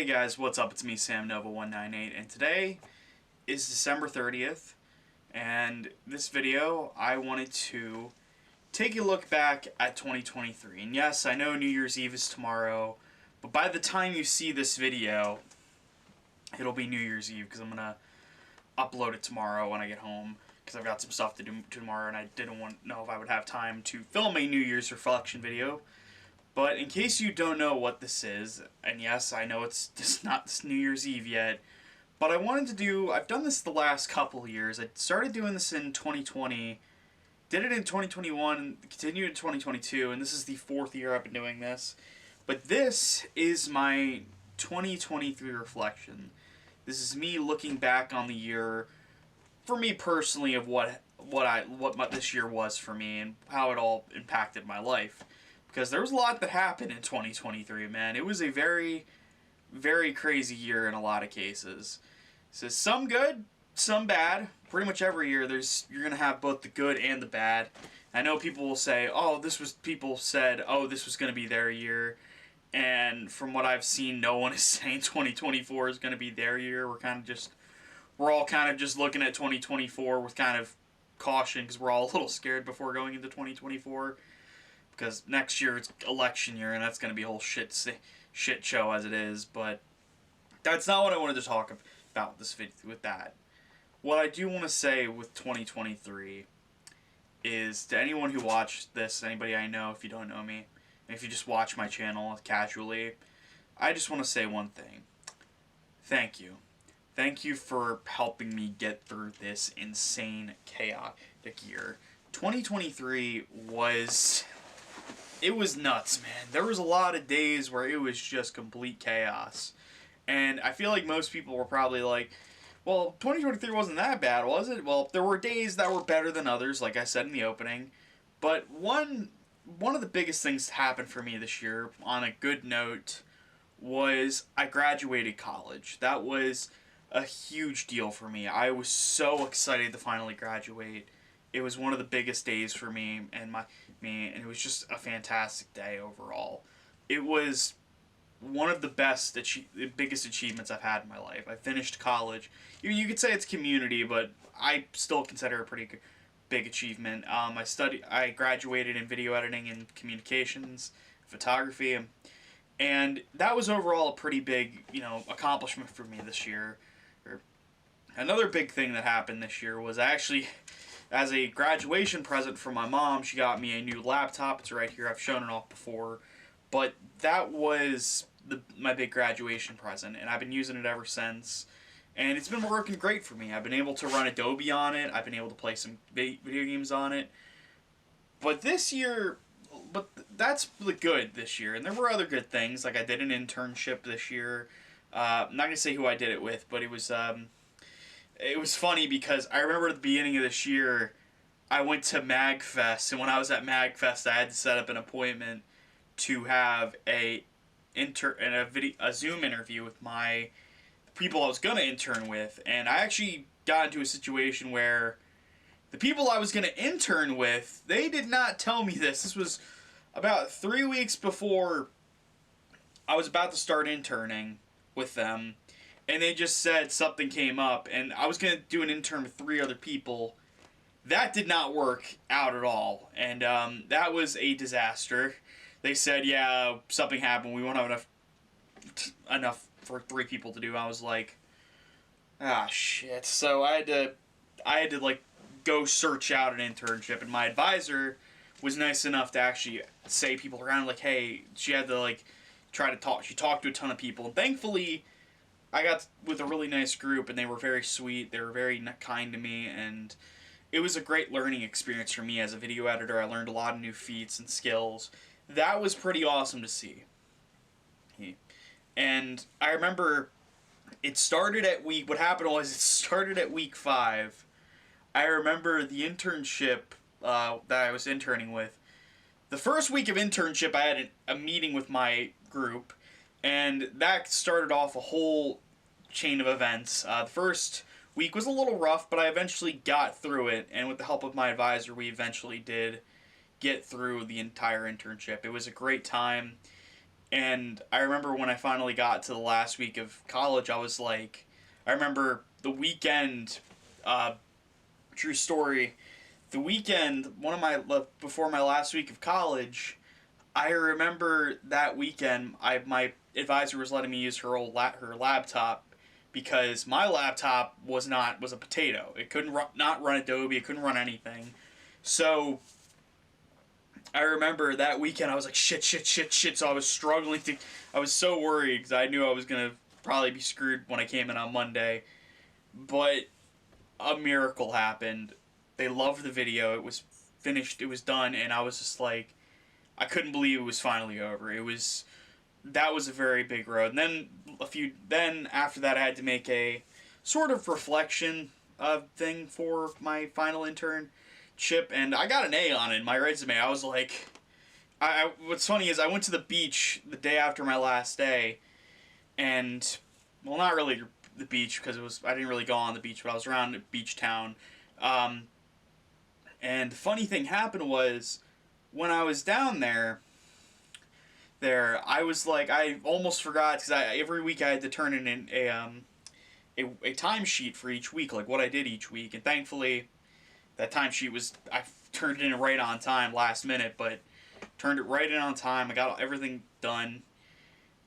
guys, what's up? It's me, Sam Nova198, and today is December 30th, and this video, I wanted to take a look back at 2023. And yes, I know New Year's Eve is tomorrow, but by the time you see this video, it'll be New Year's Eve, because I'm going to upload it tomorrow when I get home, because I've got some stuff to do tomorrow, and I didn't know if I would have time to film a New Year's reflection video. But in case you don't know what this is, and yes, I know it's just not this New Year's Eve yet, but I wanted to do, I've done this the last couple of years. I started doing this in 2020, did it in 2021, continued in 2022, and this is the 4th year I've been doing this. But this is my 2023 reflection. This is me looking back on the year, for me personally, of what this year was for me and how it all impacted my life. Because there was a lot that happened in 2023, man. It was a very, very crazy year in a lot of cases. So some good, some bad. Pretty much every year you're going to have both the good and the bad. I know people will say, people said, this was going to be their year. And from what I've seen, no one is saying 2024 is going to be their year. We're all kind of just looking at 2024 with kind of caution, because we're all a little scared before going into 2024. Because next year it's election year, and that's going to be a whole shit show as it is. But that's not what I wanted to talk about this video with that. What I do want to say with 2023 is, to anyone who watched this, anybody I know, if you don't know me, and if you just watch my channel casually, I just want to say one thing. Thank you. Thank you for helping me get through this insane, chaotic year. 2023 was... It was nuts, man. There was a lot of days where it was just complete chaos. And I feel like most people were probably like, well, 2023 wasn't that bad, was it? Well, there were days that were better than others, like I said in the opening. But one of the biggest things that happened for me this year, on a good note, was I graduated college. That was a huge deal for me. I was so excited to finally graduate. It was one of the biggest days for me and and it was just a fantastic day overall. It was one of the biggest achievements I've had in my life. I finished college. You could say it's community, but I still consider it a pretty big achievement. I graduated in video editing and communications, photography, and that was overall a pretty big, accomplishment for me this year. Another big thing that happened this year was actually, as a graduation present from my mom, she got me a new laptop. It's right here. I've shown it off before. But that was my big graduation present, and I've been using it ever since. And it's been working great for me. I've been able to run Adobe on it. I've been able to play some video games on it. But this year, that's the good this year. And there were other good things. Like I did an internship this year. I'm not going to say who I did it with, but it was funny because I remember at the beginning of this year, I went to MagFest, and when I was at MagFest, I had to set up an appointment to have a Zoom interview with the people I was going to intern with, and I actually got into a situation where the people I was going to intern with, they did not tell me this. This was about 3 weeks before I was about to start interning with them. And they just said something came up, and I was going to do an intern with 3 other people. That did not work out at all, and that was a disaster. They said, yeah, something happened, we won't have enough for 3 people to do. I was like, shit. So I had to like go search out an internship, and my advisor was nice enough to actually say people around, like, hey, she had to like try to talk. She talked to a ton of people, and thankfully I got with a really nice group, and they were very sweet. They were very kind to me, and it was a great learning experience for me as a video editor. I learned a lot of new feats and skills. That was pretty awesome to see. And I remember it started at week 5. I remember the internship that I was interning with. The first week of internship, I had a meeting with my group, and that started off a whole chain of events. The first week was a little rough, but I eventually got through it, and with the help of my advisor, we eventually did get through the entire internship. It was a great time. And I remember when I finally got to the last week of college, I was like, I remember the weekend, true story, the weekend, before my last week of college, I remember that weekend, my advisor was letting me use her laptop because my laptop was a potato. It couldn't not run Adobe. It couldn't run anything. So I remember that weekend I was like shit, shit, shit, shit. So I was struggling to. I was so worried because I knew I was gonna probably be screwed when I came in on Monday. But a miracle happened. They loved the video. It was finished. It was done, and I was just like, I couldn't believe it was finally over. That was a very big road. And then after that I had to make a sort of reflection thing for my final internship, and I got an A on it in my resume. I was like, what's funny is I went to the beach the day after my last day, and well, not really the beach because I didn't really go on the beach, but I was around a beach town. And the funny thing happened was when I was down there, I was like, I almost forgot because every week I had to turn in a timesheet for each week, like what I did each week, and thankfully that timesheet I turned it in right on time last minute, but turned it right in on time. I got everything done,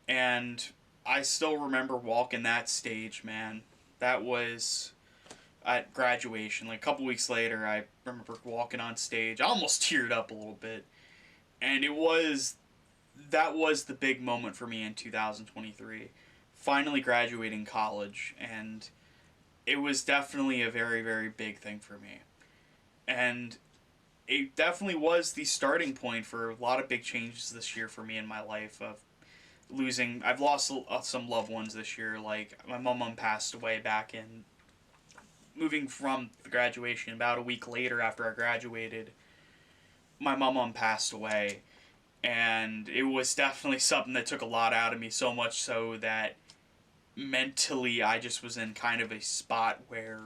and I still remember walking that stage, man. That was at graduation. Like a couple weeks later, I remember walking on stage. I almost teared up a little bit, and that was the big moment for me in 2023. Finally graduating college, and it was definitely a very, very big thing for me. And it definitely was the starting point for a lot of big changes this year for me in my life. I've lost some loved ones this year. Like my mom passed away back in moving from the graduation. About a week later after I graduated, my mom passed away, and it was definitely something that took a lot out of me, so much so that mentally I just was in kind of a spot where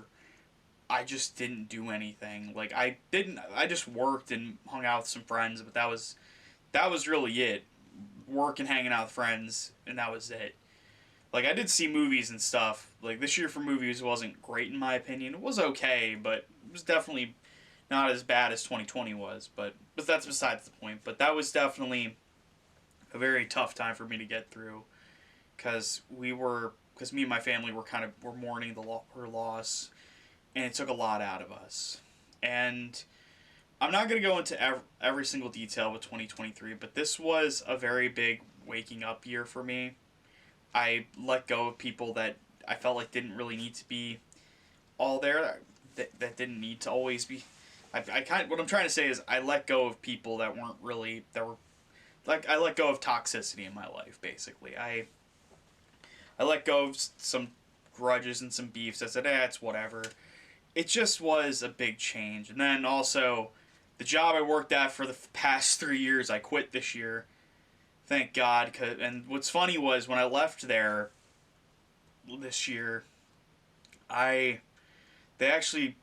I just didn't do anything. Like I just worked and hung out with some friends, but that was really it. Work and hanging out with friends, and that was it. Like I did see movies and stuff. Like this year for movies wasn't great in my opinion. It was okay, but it was definitely not as bad as 2020 was. But that's besides the point. But that was definitely a very tough time for me to get through, because me and my family were mourning her loss, and it took a lot out of us. And I'm not going to go into every single detail with 2023, but this was a very big waking up year for me. I let go of people that I felt like didn't really need to be all there, that didn't need to always be. What I'm trying to say is I let go of people that were like, I let go of toxicity in my life, basically. I let go of some grudges and some beefs. I said, it's whatever. It just was a big change. And then also, the job I worked at for the past 3 years, I quit this year. Thank God. And what's funny was when I left there this year, they actually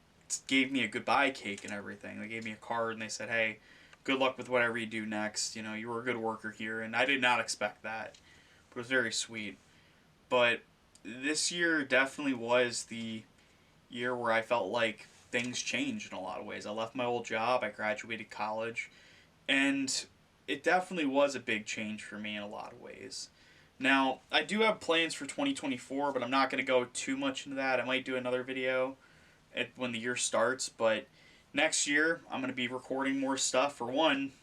gave me a goodbye cake and everything. They gave me a card and they said, hey, good luck with whatever you do next. You know, you were a good worker here. And I did not expect that. But it was very sweet. But this year definitely was the year where I felt like things changed in a lot of ways. I left my old job. I graduated college. And it definitely was a big change for me in a lot of ways. Now, I do have plans for 2024, but I'm not going to go too much into that. I might do another video when the year starts, but next year I'm going to be recording more stuff. For one,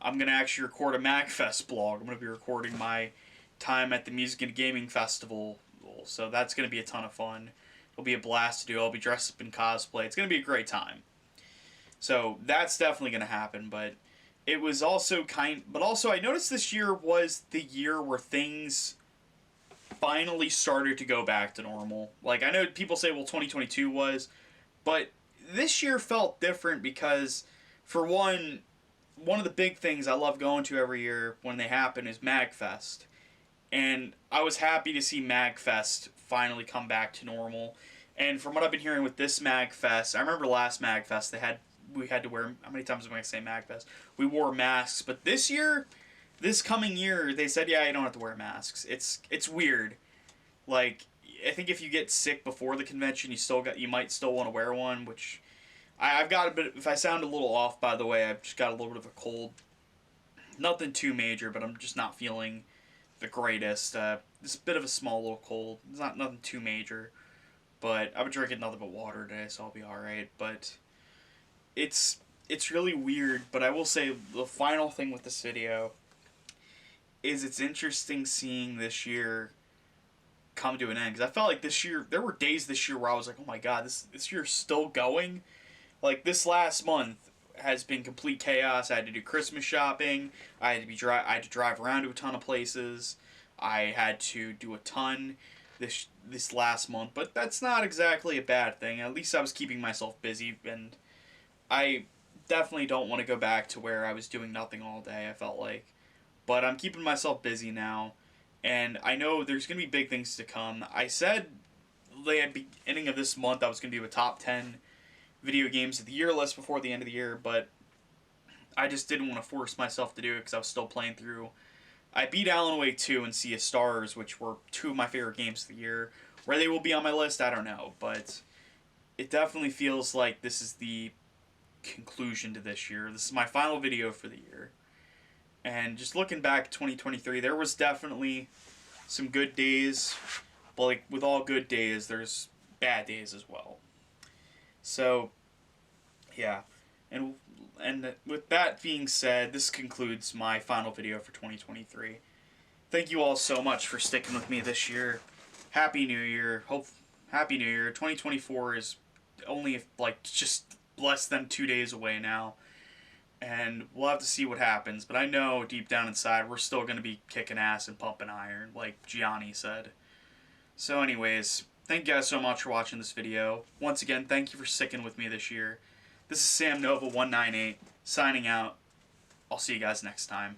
I'm going to actually record a MagFest blog. I'm going to be recording my time at the Music and Gaming Festival, so that's going to be a ton of fun. It'll be a blast to do. I'll be dressed up in cosplay. It's going to be a great time. So that's definitely going to happen, but it was also I noticed this year was the year where things finally started to go back to normal. Like, I know people say, well, 2022 was, but this year felt different because, for one of the big things I love going to every year when they happen is MagFest. And I was happy to see MagFest finally come back to normal. And from what I've been hearing with this MagFest, I remember last MagFest we had to wear, how many times am I going to say MagFest? We wore masks, but this year this coming year, they said, yeah, you don't have to wear masks. It's weird. Like, I think if you get sick before the convention, you might still want to wear one, which I've got a bit. If I sound a little off, by the way, I've just got a little bit of a cold. Nothing too major, but I'm just not feeling the greatest. Just a bit of a small little cold. It's not nothing too major, but I've been drinking nothing but water today, so I'll be all right. But it's really weird. But I will say the final thing with this video is it's interesting seeing this year come to an end, because I felt like this year there were days this year where I was like, oh my god, this year's still going. Like this last month has been complete chaos. I had to do Christmas shopping. I had to drive around to a ton of places. I had to do a ton this last month, but that's not exactly a bad thing. At least I was keeping myself busy, and I definitely don't want to go back to where I was doing nothing all day, I felt like. But I'm keeping myself busy now, and I know there's going to be big things to come. I said at the beginning of this month I was going to do a top 10 video games of the year list before the end of the year, but I just didn't want to force myself to do it because I was still playing through. I beat Alan Wake 2 and Sea of Stars, which were two of my favorite games of the year. Where they will be on my list, I don't know, but it definitely feels like this is the conclusion to this year. This is my final video for the year. And just looking back at 2023, there was definitely some good days, but like with all good days, there's bad days as well. So, yeah, and with that being said, this concludes my final video for 2023. Thank you all so much for sticking with me this year. Happy New Year. Happy New Year. 2024 is only like just less than 2 days away now, and we'll have to see what happens. But I know deep down inside we're still going to be kicking ass and pumping iron, like Gianni said. So anyways, thank you guys so much for watching this video. Once again, thank you for sticking with me this year. This is Sam Nova 198 signing out. I'll see you guys next time.